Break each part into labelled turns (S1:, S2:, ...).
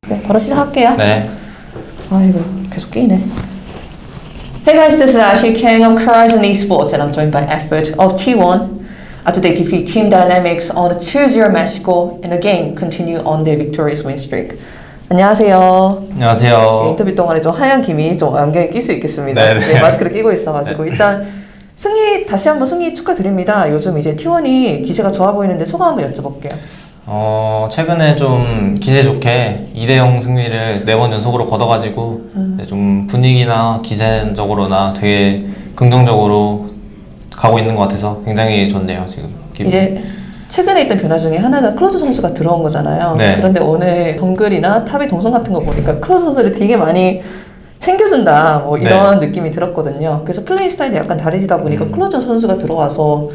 S1: 네, 바로 시작할게요.
S2: 네.
S1: 아이고, 계속 끼네. Hey guys, this is Ashley Kang of Horizon Esports and I'm joined by Effort of T1 after they defeat Team Dynamics on a 2-0 match score and again continue on their victorious win streak. 안녕하세요.
S2: 안녕하세요.
S1: 네, 인터뷰 동안에 좀 하얀 김이 좀 안경에 낄 수 있겠습니다. 네, 마스크를 끼고 있어가지고 일단 다시 한번 승리 축하드립니다. 요즘 이제 T1이 기세가 좋아 보이는데 소감 한번 여쭤볼게요.
S2: 최근에 좀 기세 좋게 2대0 승리를 4번 연속으로 거둬가지고 좀 분위기나 기세적으로나 되게 긍정적으로 가고 있는 것 같아서 굉장히 좋네요, 지금. 기분이.
S1: 이제 최근에 있던 변화 중에 하나가 클로즈 선수가 들어온 거잖아요.
S2: 네.
S1: 그런데 오늘 정글이나 탑의 동선 같은 거 보니까 클로즈 선수를 되게 많이 챙겨준다 뭐 이런 느낌이 들었거든요. 그래서 플레이 스타일이 약간 다르시다 보니까 클로즈 선수가 들어와서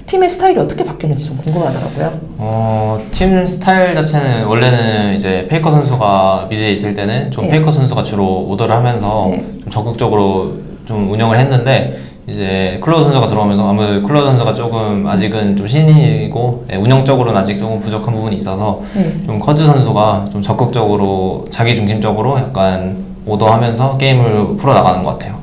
S1: 팀의 스타일이 어떻게 바뀌었는지 좀 궁금하더라고요.
S2: 팀 스타일 자체는 원래는 이제 페이커 선수가 미드에 있을 때는 좀
S1: 네.
S2: 페이커 선수가 주로 오더를 하면서
S1: 네.
S2: 좀 적극적으로 좀 운영을 했는데 이제 클로즈 선수가 들어오면서 아무래도 클로즈 선수가 조금 아직은 좀 신인이고 운영적으로는 아직 조금 부족한 부분이 있어서 좀 커즈 선수가 좀 적극적으로 자기 중심적으로 약간 오더하면서 게임을 풀어나가는 것 같아요.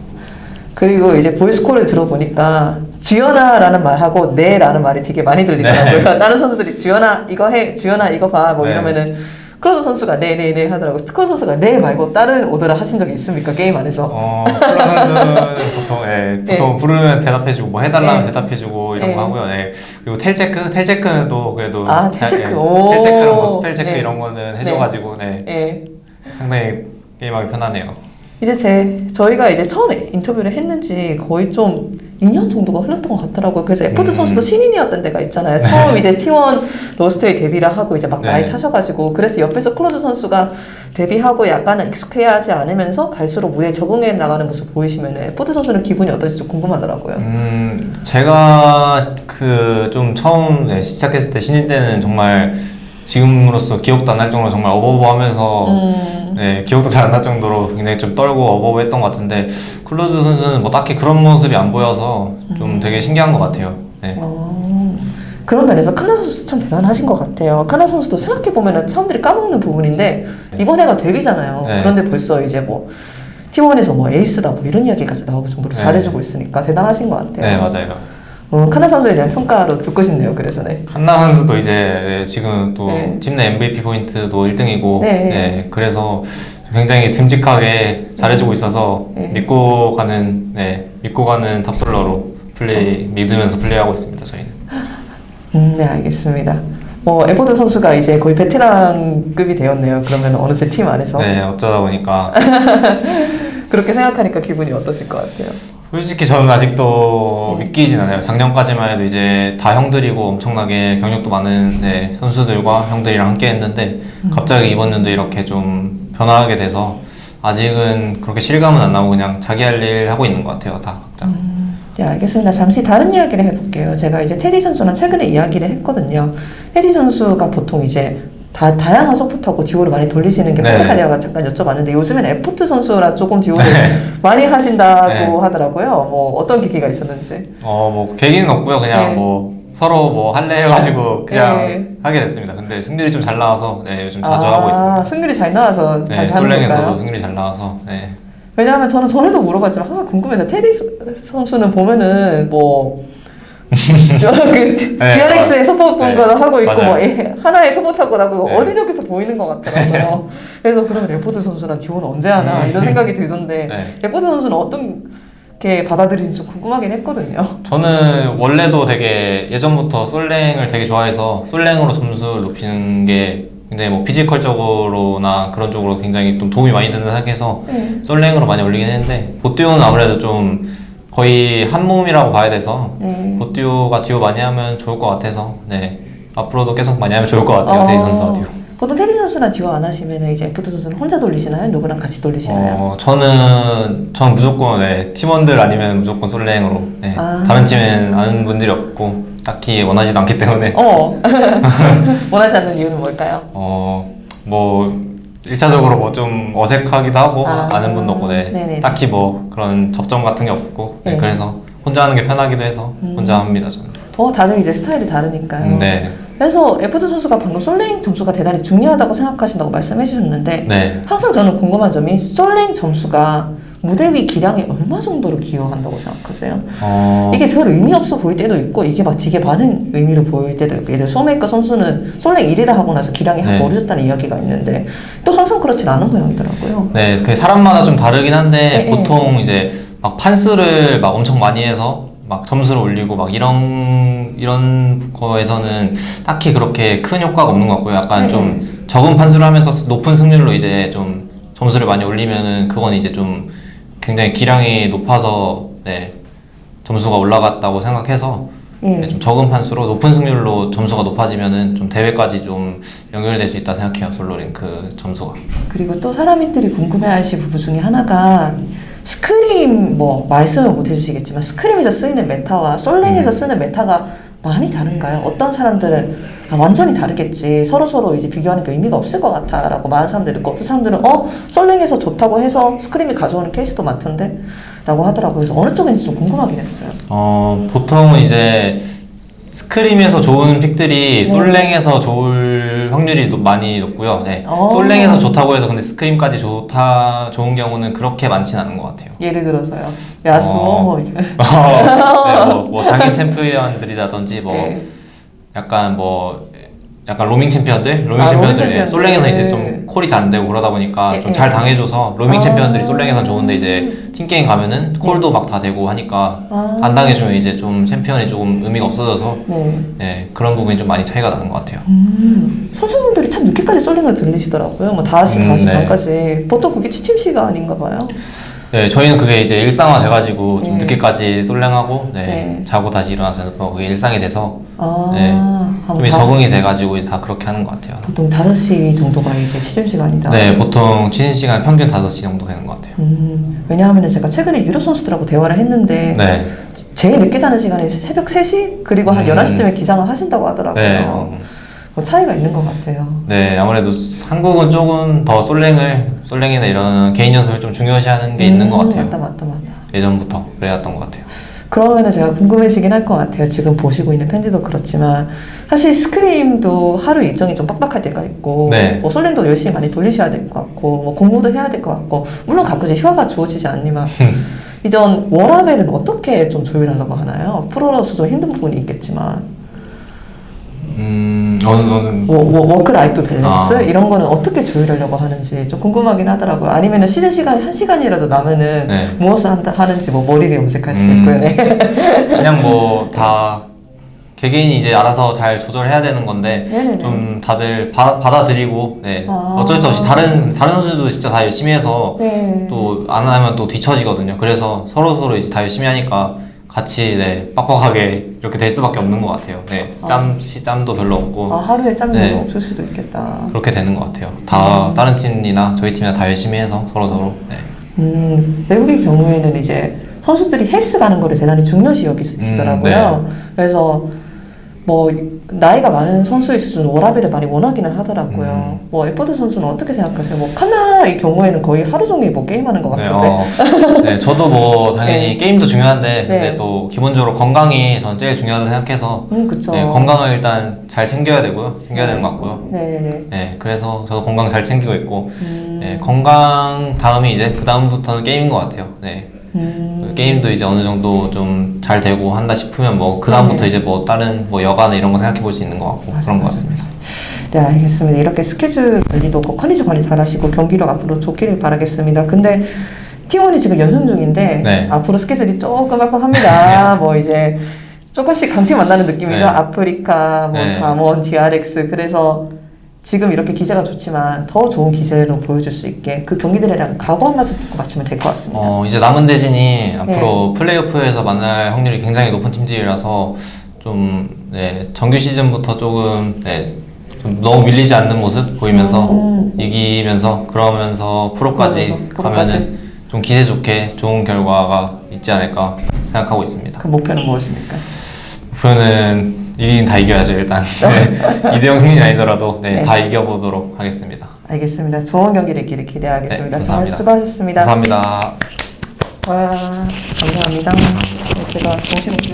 S1: 그리고 이제 보이스콜을 들어보니까 주연아라는 말하고 네라는 말이 되게 많이 들리더라고요.
S2: 네.
S1: 다른 선수들이 주연아 이거 해, 주연아 이거 봐 뭐
S2: 네.
S1: 이러면은 클로즈 선수가 네네네 하더라고요. 클로즈 선수가 네 말고 다른 오더를 하신 적이 있습니까? 게임 안에서?
S2: 클로즈 선수는 보통 부르면 대답해주고 뭐 해달라면
S1: 네.
S2: 대답해주고 이런
S1: 네.
S2: 거 하고요. 그리고 텔체크는 또 그래도
S1: 텔체크.
S2: 텔체크랑 뭐 스펠 체크
S1: 네.
S2: 이런 거는 해줘가지고 상당히 게임하기 편하네요.
S1: 이제 저희가 이제 처음에 인터뷰를 했는지 거의 좀 2년 정도가 흘렀던 것 같더라고요. 그래서 에포드 선수도 신인이었던 때가 있잖아요. 처음 이제 T1 로스터에 데뷔를 하고 이제 막 많이 타셔가지고 그래서 옆에서 클로즈 선수가 데뷔하고 약간은 익숙해야 하지 않으면서 갈수록 무대에 적응해 나가는 모습 보이시면 에포드 선수는 기분이 어떨지 좀 궁금하더라고요.
S2: 제가 좀 처음 시작했을 때 신인 때는 정말 지금으로서 기억도 안 날 정도로 정말 어버버하면서 기억도 잘 안 날 정도로 굉장히 좀 떨고 어버버했던 것 같은데 클로즈 선수는 뭐 딱히 그런 모습이 안 보여서 좀 되게 신기한 것 같아요.
S1: 그런 면에서 카나 선수 참 대단하신 것 같아요. 카나 선수도 생각해보면 사람들이 까먹는 부분인데 이번 해가 데뷔잖아요. 그런데 벌써 이제 뭐 T1에서 뭐 에이스다 뭐 이런 이야기까지 나올 정도로 잘해주고 있으니까 대단하신 것 같아요.
S2: 네, 맞아요.
S1: 카나 선수에 대한 평가로 듣고 싶네요. 그래서
S2: 칸나 선수도 이제 지금 또 팀 내 MVP 포인트도 1등이고 그래서 굉장히 듬직하게 잘해주고 있어서 믿고 가는 탑솔러로 믿으면서 플레이하고 있습니다. 저희는.
S1: 네, 알겠습니다. 에포드 선수가 이제 거의 베테랑급이 되었네요. 그러면 어느새 팀 안에서.
S2: 네, 어쩌다 보니까.
S1: 그렇게 생각하니까 기분이 어떠실 것 같아요?
S2: 솔직히 저는 아직도 믿기진 않아요. 작년까지만 해도 이제 다 형들이고 엄청나게 경력도 많은 선수들과 형들이랑 함께 했는데 갑자기 이번 연도 이렇게 좀 변화하게 돼서 아직은 그렇게 실감은 안 나고 그냥 자기 할 일 하고 있는 것 같아요. 다 각자.
S1: 네, 알겠습니다. 잠시 다른 이야기를 해볼게요. 제가 이제 테리 선수랑 최근에 이야기를 했거든요. 테리 선수가 보통 이제 다양한 서포트하고 듀오를 많이 돌리시는 게 포스카디아가 잠깐 여쭤봤는데 요즘엔 에포트 선수랑 조금 듀오를 많이 하신다고 하더라고요. 뭐 어떤 계기가 있었는지.
S2: 뭐 계기는 없고요. 그냥 뭐 서로 뭐 할래 해가지고 그냥 하게 됐습니다. 근데 승률이 좀 잘 나와서 요즘 자주 하고 있습니다.
S1: 승률이 잘 나와서 다시 하는
S2: 솔랭에서도
S1: 건가요?
S2: 승률이 잘 나와서
S1: 왜냐하면 저는 전에도 물어봤지만 항상 궁금해서 테리 선수는 보면은 뭐 DRX에 서포트 본 거도 하고 있고 뭐 하나의 서포트하고 하고 어디저기서 보이는 것 같더라고요. 그래서 그러면 레포드 선수랑 듀오는 언제 하나 이런 생각이 들던데 레포드 선수는 어떻게 받아들이는지 좀 궁금하긴 했거든요.
S2: 저는 원래도 되게 예전부터 솔랭을 되게 좋아해서 솔랭으로 점수 높이는 게 굉장히 뭐 피지컬적으로나 그런 쪽으로 굉장히 좀 도움이 많이 된다 생각해서 솔랭으로 많이 올리긴 했는데 보듀오는 아무래도 좀 거의 한 몸이라고 봐야 돼서 보듀오가 듀오 많이 하면 좋을 것 같아서 앞으로도 계속 많이 하면 좋을 것 같아요. 테리 선수와 듀오.
S1: 보통 테리 선수랑 듀오 안 하시면 이제 에포트 선수는 혼자 돌리시나요? 누구랑 같이 돌리시나요?
S2: 저는 무조건 팀원들 아니면 무조건 솔랭으로 다른 팀엔 아는 분들이 없고 딱히 원하지도 않기 때문에
S1: 원하지 않는 이유는 뭘까요?
S2: 뭐 1차적으로 뭐 좀 어색하기도 하고 아는 분도 없고 딱히 뭐 그런 접점 같은 게 없고 그래서 혼자 하는 게 편하기도 해서 혼자 합니다. 저는.
S1: 다들 이제 스타일이 다르니까요. 그래서 에포드 선수가 방금 솔랭 점수가 대단히 중요하다고 생각하신다고 말씀해 주셨는데
S2: 네.
S1: 항상 저는 궁금한 점이 솔랭 점수가 무대 위 기량에 얼마 정도로 기여한다고 생각하세요? 이게 별 의미 없어 보일 때도 있고 이게 막 되게 많은 의미로 보일 때도 있고 예를 들어 소메이커 선수는 솔랭 1위를 하고 나서 기량이 확
S2: 네.
S1: 멀어졌다는 이야기가 있는데 또 항상 그렇진 않은 모양이더라고요.
S2: 네, 그 사람마다 좀 다르긴 한데
S1: 네,
S2: 보통 이제 막 판수를 막 엄청 많이 해서 막 점수를 올리고 막 이런 거에서는 딱히 그렇게 큰 효과가 없는 것 같고요. 약간
S1: 네,
S2: 좀 적은 판수를 하면서 높은 승률로 이제 좀 점수를 많이 올리면은 그건 이제 좀 굉장히 기량이 높아서 네, 점수가 올라갔다고 생각해서
S1: 예.
S2: 네, 좀 적은 판수로 높은 승률로 점수가 높아지면은 좀 대회까지 좀 연결될 수 있다 생각해요. 솔로링 그 점수가.
S1: 그리고 또 사람들이 궁금해하실 부분 중에 하나가 스크림 뭐 말씀을 못 해주시겠지만 스크림에서 쓰이는 메타와 솔랭에서 쓰는 메타가 많이 다른가요? 어떤 사람들은 완전히 다르겠지 서로 이제 비교하는 게 의미가 없을 것 같아 라고 말하는 사람들도 있고 어떤 사람들은 솔랭에서 좋다고 해서 스크림이 가져오는 케이스도 많던데 라고 하더라고요. 그래서 어느 쪽인지 좀 궁금하긴 했어요.
S2: 보통은 이제 스크림에서 좋은 픽들이 솔랭에서 좋을 확률이 많이 높고요. 네. 솔랭에서 좋다고 해서 근데 스크림까지 좋은 경우는 그렇게 많지는 않은 것 같아요.
S1: 예를 들어서요. 야수
S2: 뭐 장기 챔피언들이라든지 뭐
S1: 네.
S2: 약간 로밍 챔피언들 예, 솔랭에서 이제 좀 콜이 잘 안 되고 그러다 보니까 좀 잘 당해줘서 로밍 챔피언들이 솔랭에선 좋은데 이제 팀게임 가면은 콜도 막 다 되고 하니까 안 당해주면 이제 좀 챔피언이 조금 의미가 없어져서 예, 그런 부분이 좀 많이 차이가 나는 것 같아요.
S1: 선수분들이 참 늦게까지 솔랭을 들리시더라고요. 뭐 5시
S2: 네.
S1: 반까지. 보통 그게 취침 시간인가 봐요.
S2: 네, 저희는 그게 이제 일상화 돼가지고 좀
S1: 네.
S2: 늦게까지 솔랭하고
S1: 네.
S2: 자고 다시 일어나서 연습하고 그게 일상이 돼서 네, 좀
S1: 한번
S2: 적응이 돼가지고 다 그렇게 하는 것 같아요.
S1: 보통 5시 정도가 이제 취침 시간이다.
S2: 네, 보통 쉬는 시간 평균 5시 정도 되는 것 같아요.
S1: 왜냐하면 제가 최근에 유럽 선수들하고 대화를 했는데
S2: 네.
S1: 제일 늦게 자는 시간이 새벽 3시? 그리고 한 11시쯤에 기상을 하신다고 하더라고요.
S2: 네.
S1: 뭐 차이가 있는 것 같아요.
S2: 네, 아무래도 한국은 조금 더 솔랭이나 이런 개인 연습을 좀 중요시하는 게 있는 것 같아요.
S1: 맞다.
S2: 예전부터 그래왔던 것 같아요.
S1: 그러면은 제가 궁금해지긴 할 것 같아요. 지금 보시고 있는 팬들도 그렇지만 사실 스크림도 하루 일정이 좀 빡빡할 때가 있고
S2: 네.
S1: 뭐 솔랭도 열심히 많이 돌리셔야 될 것 같고 뭐 공부도 해야 될 것 같고 물론 가끔씩 휴가가 주어지지 않니만 이전 워라벨은 어떻게 좀 조율하려고 하나요? 프로로서 좀 힘든 부분이 있겠지만 워크 라이프 밸런스 이런 거는 어떻게 조율하려고 하는지 좀 궁금하긴 하더라고요. 아니면은 쉬는 시간이 1시간이라도 나면은
S2: 네.
S1: 무엇을 하는지 뭐 머리를 염색할 수도 있고요. 네.
S2: 그냥 뭐 다 개개인이 이제 알아서 잘 조절해야 되는 건데
S1: 네네네.
S2: 좀 다들 받아들이고 네. 어쩔 수 없이 다른 선수들도 진짜 다 열심히 해서
S1: 네.
S2: 또 안 하면 또 뒤처지거든요. 그래서 서로 이제 다 열심히 하니까 같이 네, 빡빡하게 이렇게 될 수밖에 없는 것 같아요. 네, 짬도 별로 없고
S1: 하루에 짬도
S2: 네.
S1: 없을 수도 있겠다.
S2: 그렇게 되는 것 같아요. 다 다른 팀이나 저희 팀이나 다 열심히 해서 서로 네.
S1: 외국의 경우에는 이제 선수들이 헬스 가는 거를 대단히 중요시 여기시더라고요. 그래서 뭐 나이가 많은 선수일수록 워라밸을 많이 원하기는 하더라고요. 뭐 에포드 선수는 어떻게 생각하세요? 뭐 칸나의 경우에는 거의 하루 종일 뭐 게임하는 것 같은데.
S2: 네, 저도 뭐 당연히
S1: 네.
S2: 게임도 중요한데
S1: 네.
S2: 근데 또 기본적으로 건강이 전 제일 중요하다고 생각해서
S1: 그쵸.
S2: 네, 건강을 일단 잘 챙겨야 되는 것 같고요.
S1: 네네네.
S2: 네, 그래서 저도 건강 잘 챙기고 있고 네, 건강 다음이 이제 그 다음부터는 게임인 것 같아요. 네. 게임도 이제 어느 정도 좀 잘 되고 한다 싶으면 뭐 그 다음부터 이제 뭐 다른 뭐 여가나 이런 거 생각해 볼 수 있는 것 같고 그런 것 같습니다.
S1: 네, 알겠습니다. 이렇게 스케줄 관리도 컨디션 관리 잘하시고 경기력 앞으로 좋기를 바라겠습니다. 근데 T1이 지금 연승 중인데
S2: 네.
S1: 앞으로 스케줄이 조금 빡빡합니다. 뭐 이제 조금씩 강팀 만나는 느낌이죠.
S2: 네.
S1: 아프리카, 뭐
S2: 네.
S1: 담원, DRX. 그래서 지금 이렇게 기세가 좋지만 더 좋은 기세로 보여줄 수 있게 그 경기들에 대한 각오 한 말씀 듣고 마치면 될 것 같습니다.
S2: 이제 남은 대진이 앞으로 플레이오프에서 만날 확률이 굉장히 높은 팀들이라서 좀 네, 정규 시즌부터 조금 네, 좀 너무 밀리지 않는 모습 보이면서 이기면서 그러면서 프로까지 가면은 좀 기세 좋게 좋은 결과가 있지 않을까 생각하고 있습니다.
S1: 그 목표는 무엇입니까?
S2: 목표는 이기긴 다 이겨야죠 일단. 네. 2대0 승리는 아니더라도 네,
S1: 네.
S2: 다 이겨보도록 하겠습니다.
S1: 알겠습니다. 좋은 경기를 있기를 기대하겠습니다.
S2: 네,
S1: 정말
S2: 감사합니다.
S1: 수고하셨습니다.
S2: 감사합니다.
S1: 와, 감사합니다. 제가 정신없이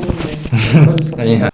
S1: 했는데.
S2: 아니요.